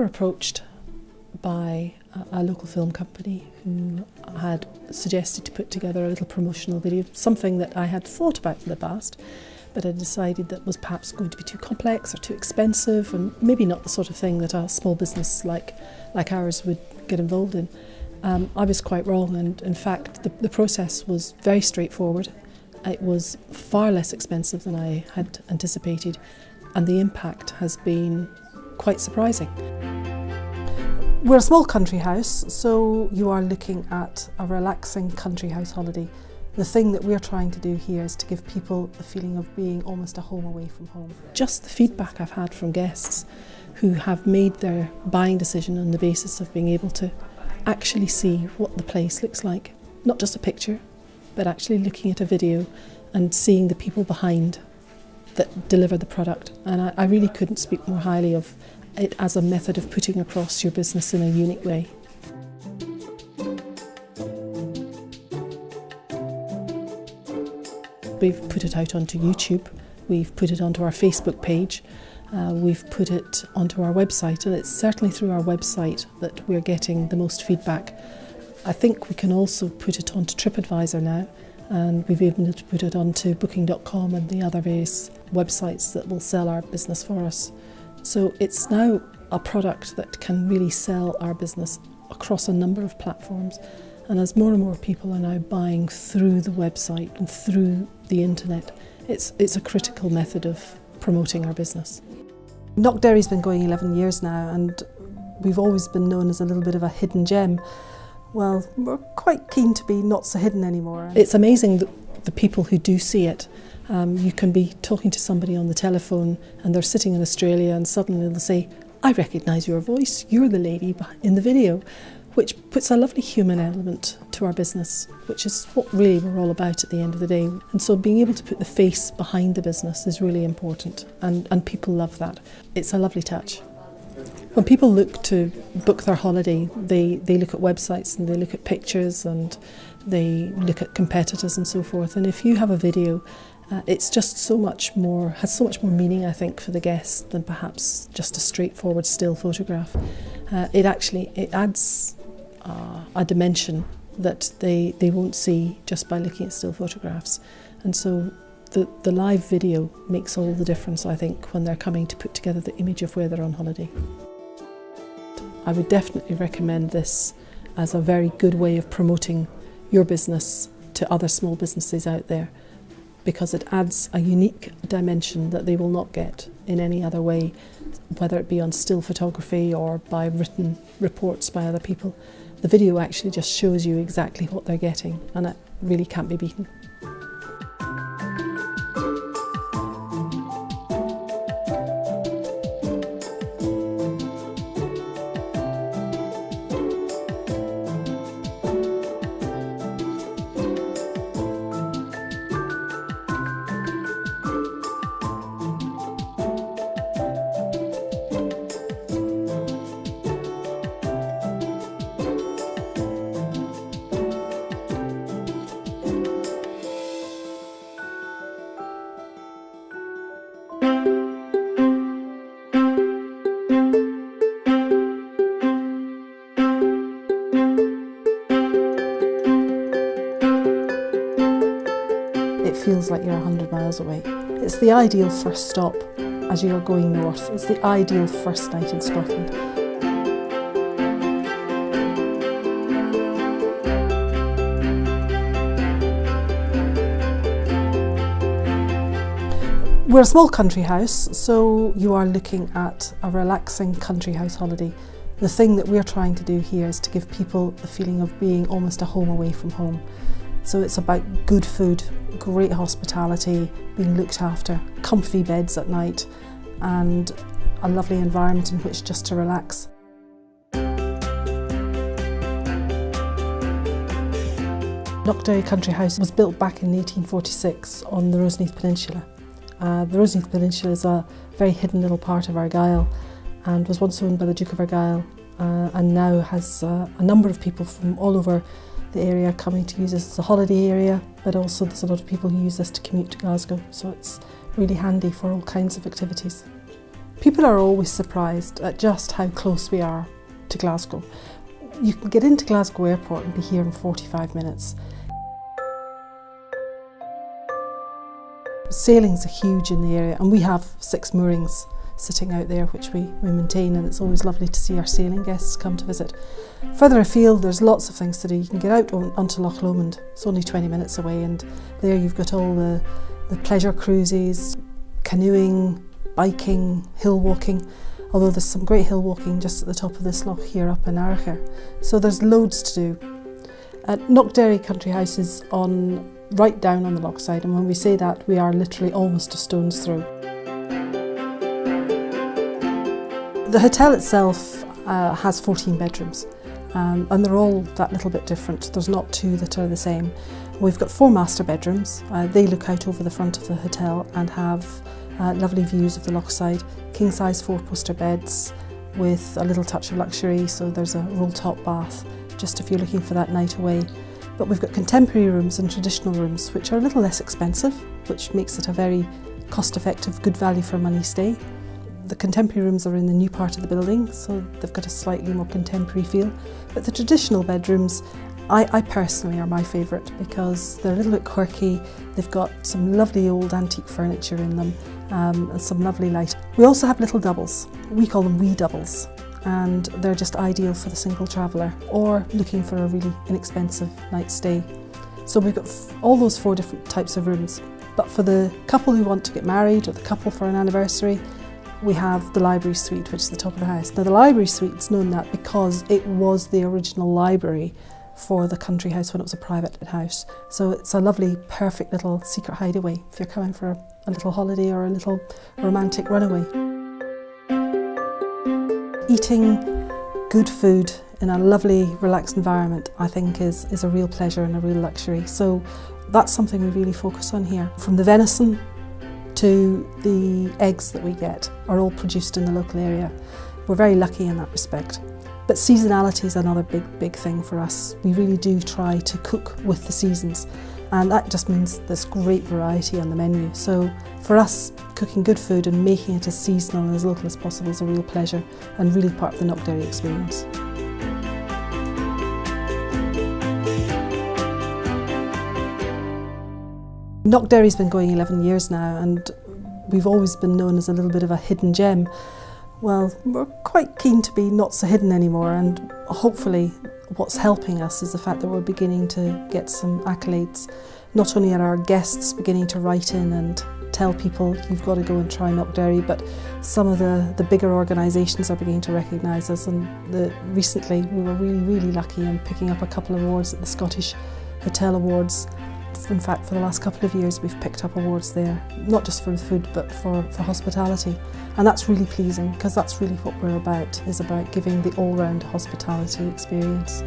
were approached by a local film company who had suggested to put together a little promotional video, something that I had thought about in the past, but I decided that was perhaps going to be too complex or too expensive, and maybe not the sort of thing that a small business like ours would get involved in. I was quite wrong, and in fact the process was very straightforward. It was far less expensive than I had anticipated, and the impact has been quite surprising. We're a small country house, so you are looking at a relaxing country house holiday. The thing that we're trying to do here is to give people the feeling of being almost a home away from home. Just the feedback I've had from guests who have made their buying decision on the basis of being able to actually see what the place looks like. Not just a picture, but actually looking at a video and seeing the people behind that deliver the product. And I really couldn't speak more highly of it as a method of putting across your business in a unique way. We've put it out onto YouTube, we've put it onto our Facebook page, we've put it onto our website, and it's certainly through our website that we're getting the most feedback. I think we can also put it onto TripAdvisor now, and we've been able to put it onto Booking.com and the other various websites that will sell our business for us. So it's now a product that can really sell our business across a number of platforms. And as more and more people are now buying through the website and through the internet, it's a critical method of promoting our business. Knockderry's been going 11 years now, and we've always been known as a little bit of a hidden gem. Well, we're quite keen to be not so hidden anymore. It's amazing the people who do see it. You can be talking to somebody on the telephone and they're sitting in Australia, and suddenly they'll say, "I recognise your voice, you're the lady in the video," which puts a lovely human element to our business, which is what really we're all about at the end of the day. And so being able to put the face behind the business is really important, and people love that. It's a lovely touch. When people look to book their holiday, they look at websites and they look at pictures and they look at competitors and so forth. And if you have a video, it's just has so much more meaning, I think, for the guest than perhaps just a straightforward still photograph. It adds a dimension that they won't see just by looking at still photographs. And so the live video makes all the difference, I think, when they're coming to put together the image of where they're on holiday. I would definitely recommend this as a very good way of promoting your business to other small businesses out there, because it adds a unique dimension that they will not get in any other way, whether it be on still photography or by written reports by other people. The video actually just shows you exactly what they're getting, and it really can't be beaten. It feels like you're 100 miles away. It's the ideal first stop as you are going north. It's the ideal first night in Scotland. We're a small country house, so you are looking at a relaxing country house holiday. The thing that we're trying to do here is to give people the feeling of being almost a home away from home. So it's about good food, great hospitality, being looked after, comfy beds at night, and a lovely environment in which just to relax. Knockderry Country House was built back in 1846 on the Roseneath Peninsula. The Roseneath Peninsula is a very hidden little part of Argyll and was once owned by the Duke of Argyll, and now has a number of people from all over the area coming to use this as a holiday area, but also there's a lot of people who use this to commute to Glasgow, so it's really handy for all kinds of activities. People are always surprised at just how close we are to Glasgow. You can get into Glasgow Airport and be here in 45 minutes. Sailings are huge in the area, and we have 6 moorings sitting out there which we maintain, and it's always lovely to see our sailing guests come to visit. Further afield there's lots of things to do. You can get out onto Loch Lomond, it's only 20 minutes away, and there you've got all the pleasure cruises, canoeing, biking, hill walking, although there's some great hill walking just at the top of this loch here up in Arachar. So there's loads to do. Knockderry Country House is right down on the loch side, and when we say that, we are literally almost a stone's throw. The hotel itself has 14 bedrooms, and they're all that little bit different. There's not 2 that are the same. We've got 4 master bedrooms. They look out over the front of the hotel and have lovely views of the loch side. King-size 4-poster beds with a little touch of luxury, so there's a roll-top bath just if you're looking for that night away. But we've got contemporary rooms and traditional rooms, which are a little less expensive, which makes it a very cost-effective, good value for money stay. The contemporary rooms are in the new part of the building, so they've got a slightly more contemporary feel. But the traditional bedrooms, I personally are my favourite because they're a little bit quirky. They've got some lovely old antique furniture in them and some lovely light. We also have little doubles. We call them wee doubles, and they're just ideal for the single traveller or looking for a really inexpensive night's stay. So we've got all those 4 different types of rooms. But for the couple who want to get married or the couple for an anniversary, we have the library suite, which is the top of the house. Now the library suite's known that because it was the original library for the country house when it was a private house. So it's a lovely, perfect little secret hideaway if you're coming for a little holiday or a little romantic runaway. Eating good food in a lovely, relaxed environment, I think is a real pleasure and a real luxury. So that's something we really focus on here. From the venison to the eggs that we get are all produced in the local area. We're very lucky in that respect. But seasonality is another big thing for us. We really do try to cook with the seasons, and that just means there's great variety on the menu. So for us, cooking good food and making it as seasonal and as local as possible is a real pleasure and really part of the Knockderry experience. Knockderry's been going 11 years now, and we've always been known as a little bit of a hidden gem. Well, we're quite keen to be not so hidden anymore, and hopefully what's helping us is the fact that we're beginning to get some accolades. Not only are our guests beginning to write in and tell people you've got to go and try Knockderry, but some of the bigger organisations are beginning to recognise us, and recently we were really lucky in picking up a couple of awards at the Scottish Hotel Awards. In fact, for the last couple of years we've picked up awards there, not just for the food but for hospitality, and that's really pleasing because that's really what we're about, is about giving the all-round hospitality experience.